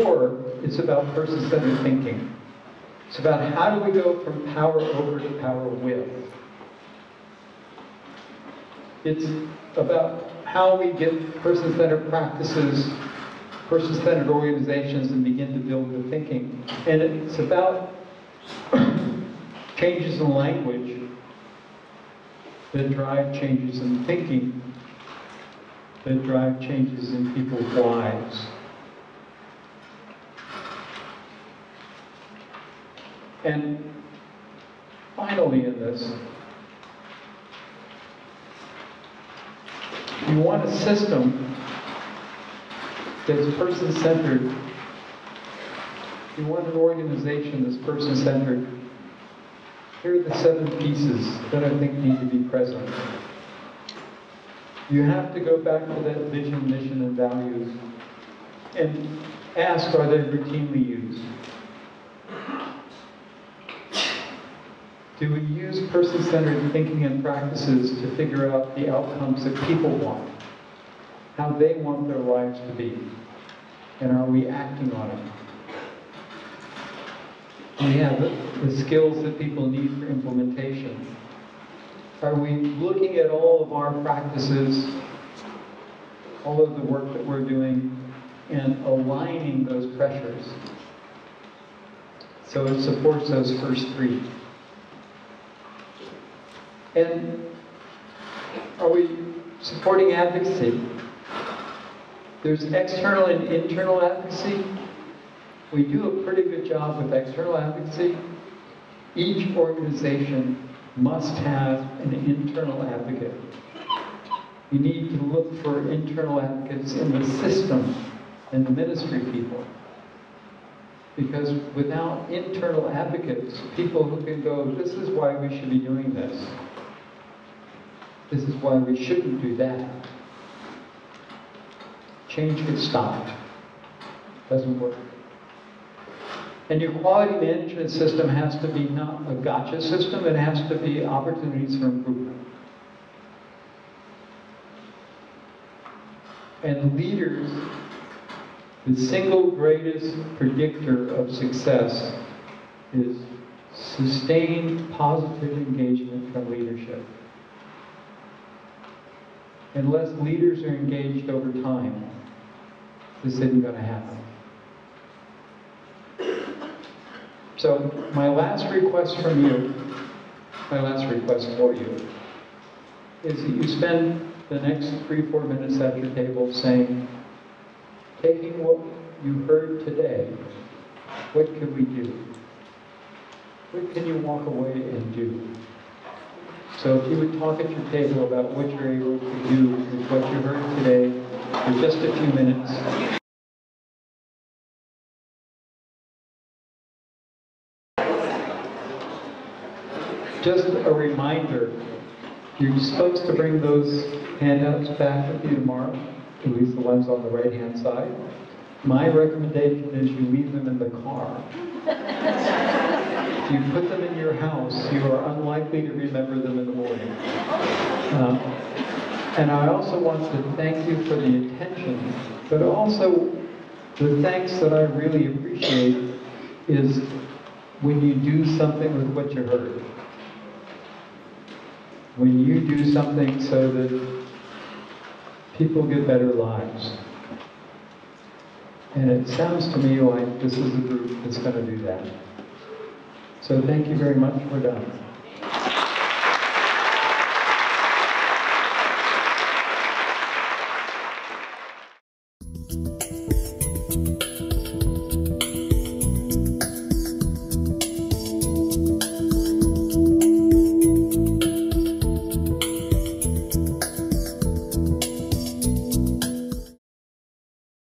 core, it's about person-centered thinking. It's about how do we go from power over to power with. It's about how we get person-centered practices, person-centered organizations, and begin to build the thinking. And it's about changes in language that drive changes in thinking, that drive changes in people's lives. And finally in this, you want a system that's person-centered. You want an organization that's person-centered. Here are the 7 pieces that I think need to be present. You have to go back to that vision, mission, and values and ask, are they routinely used? Do we use person-centered thinking and practices to figure out the outcomes that people want? How they want their lives to be? And are we acting on it? Do we have the skills that people need for implementation? Are we looking at all of our practices, all of the work that we're doing, and aligning those pressures so it supports those first 3? And are we supporting advocacy? There's external and internal advocacy. We do a pretty good job with external advocacy. Each organization must have an internal advocate. You need to look for internal advocates in the system and the ministry people. Because without internal advocates, people who can go, this is why we should be doing this. This is why we shouldn't do that. Change gets stopped. Doesn't work. And your quality management system has to be not a gotcha system, it has to be opportunities for improvement. And leaders, the single greatest predictor of success is sustained positive engagement from leadership. Unless leaders are engaged over time, this isn't going to happen. So my last request from you, my last request for you, is that you spend the next 3-4 minutes at your table saying, taking what you heard today, what could we do? What can you walk away and do? So if you would talk at your table about what you're able to do with what you heard today for just a few minutes. Just a reminder, you're supposed to bring those handouts back with you tomorrow, at least the ones on the right-hand side. My recommendation is you leave them in the car. If you put them in your house, you are unlikely to remember them in the morning. And I also want to thank you for the attention, but also the thanks that I really appreciate is when you do something with what you heard. When you do something so that people get better lives. And it sounds to me like this is a group that's going to do that. So thank you very much. We're done.